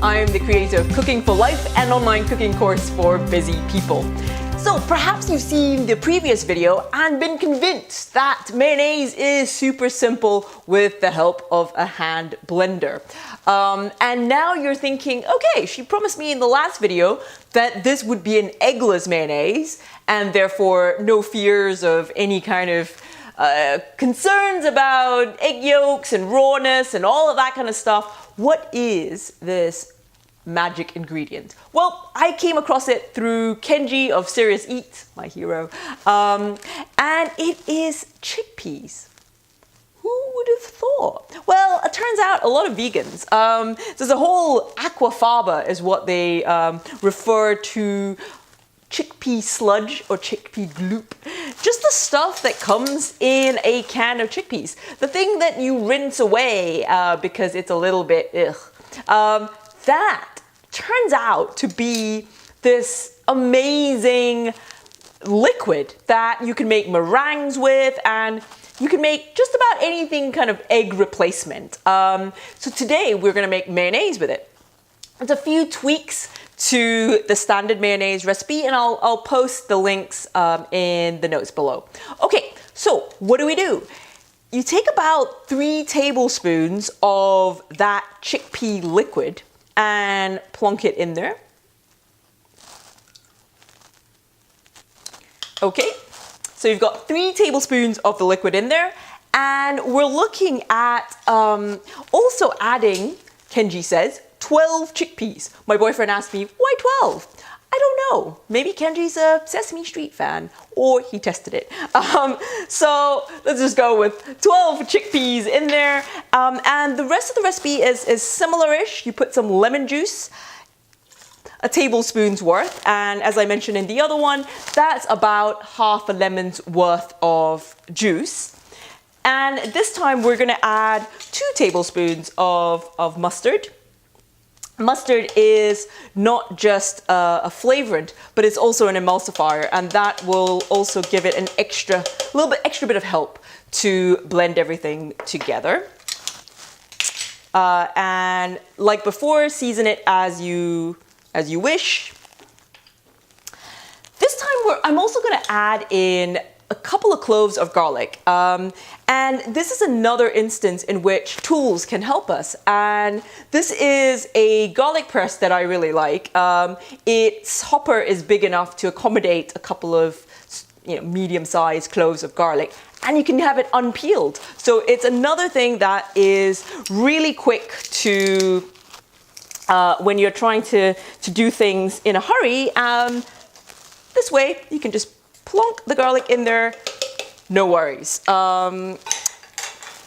I'm the creator of Cooking for Life, an online cooking course for busy people. So perhaps you've seen the previous video and been convinced that mayonnaise is super simple with the help of a hand blender. And now you're thinking, okay, she promised me in the last video that this would be an eggless mayonnaise and therefore no fears of any kind of concerns about egg yolks and rawness and all of that kind of stuff. What is this magic ingredient? Well, I came across it through Kenji of Serious Eat, my hero, and it is chickpeas. Who would have thought? Well, it turns out a lot of vegans. There's a whole aquafaba is what they refer to chickpea sludge or chickpea gloop. Just the stuff that comes in a can of chickpeas. The thing that you rinse away because it's a little bit ugh. That turns out to be this amazing liquid that you can make meringues with, and you can make just about anything kind of egg replacement. So today we're going to make mayonnaise with it. There's a few tweaks to the standard mayonnaise recipe, and I'll post the links in the notes below. Okay, so what do? You take about 3 tablespoons of that chickpea liquid and plonk it in there. Okay, so you've got 3 tablespoons of the liquid in there, and we're looking at also adding, Kenji says, 12 chickpeas. My boyfriend asked me, why 12? I don't know. Maybe Kenji's a Sesame Street fan, or he tested it. So let's just go with 12 chickpeas in there. And the rest of the recipe is similar-ish. You put some lemon juice, a tablespoon's worth, and as I mentioned in the other one, that's about half a lemon's worth of juice. And this time we're gonna add 2 tablespoons of mustard. Mustard is not just a flavorant, but it's also an emulsifier, and that will also give it an extra bit of help to blend everything together. And like before, season it as you wish. This time I'm also going to add in a couple of cloves of garlic. And this is another instance in which tools can help us. And this is a garlic press that I really like. Its hopper is big enough to accommodate a couple of medium-sized cloves of garlic, and you can have it unpeeled. So it's another thing that is really quick to when you're trying to do things in a hurry. This way you can just plonk the garlic in there, no worries.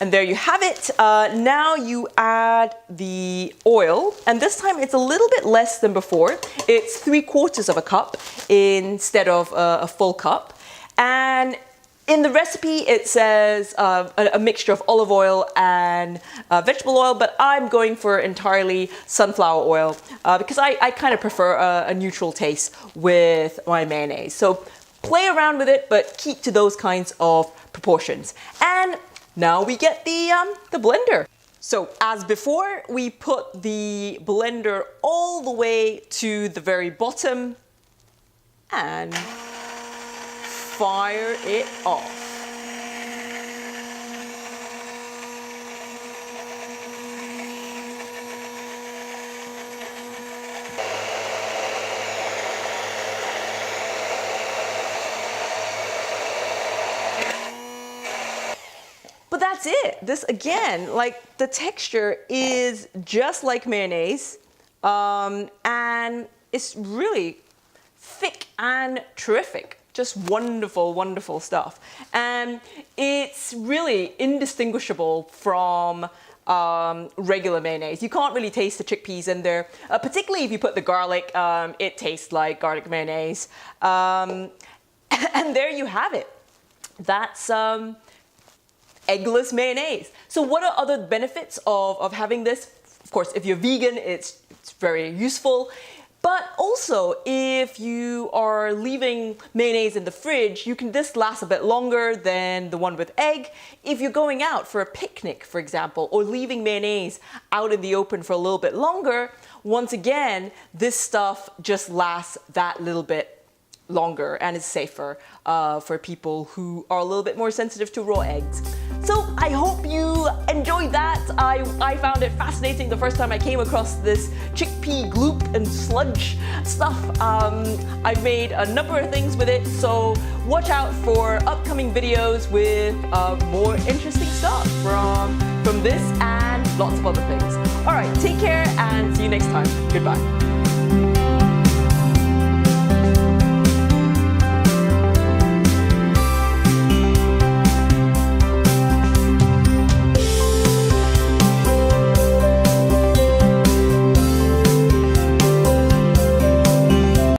And there you have it. Now you add the oil, and this time it's a little bit less than before. It's 3/4 of a cup instead of a full cup. And in the recipe it says a mixture of olive oil and vegetable oil, but I'm going for entirely sunflower oil because I kind of prefer a neutral taste with my mayonnaise. So play around with it, but keep to those kinds of proportions. And now we get the blender. So as before, we put the blender all the way to the very bottom and fire it off. But that's it. This again, like the texture is just like mayonnaise, and it's really thick and terrific. Just wonderful, wonderful stuff. And it's really indistinguishable from regular mayonnaise. You can't really taste the chickpeas in there, particularly if you put the garlic. It tastes like garlic mayonnaise. And there you have it. That's eggless mayonnaise. So what are other benefits of having this? Of course, if you're vegan, it's very useful. But also, if you are leaving mayonnaise in the fridge, this lasts a bit longer than the one with egg. If you're going out for a picnic, for example, or leaving mayonnaise out in the open for a little bit longer, once again, this stuff just lasts that little bit longer and is safer for people who are a little bit more sensitive to raw eggs. So I hope you enjoyed that. I found it fascinating the first time I came across this chickpea gloop and sludge stuff. I've made a number of things with it, so watch out for upcoming videos with more interesting stuff from this and lots of other things. All right, take care and see you next time. Goodbye.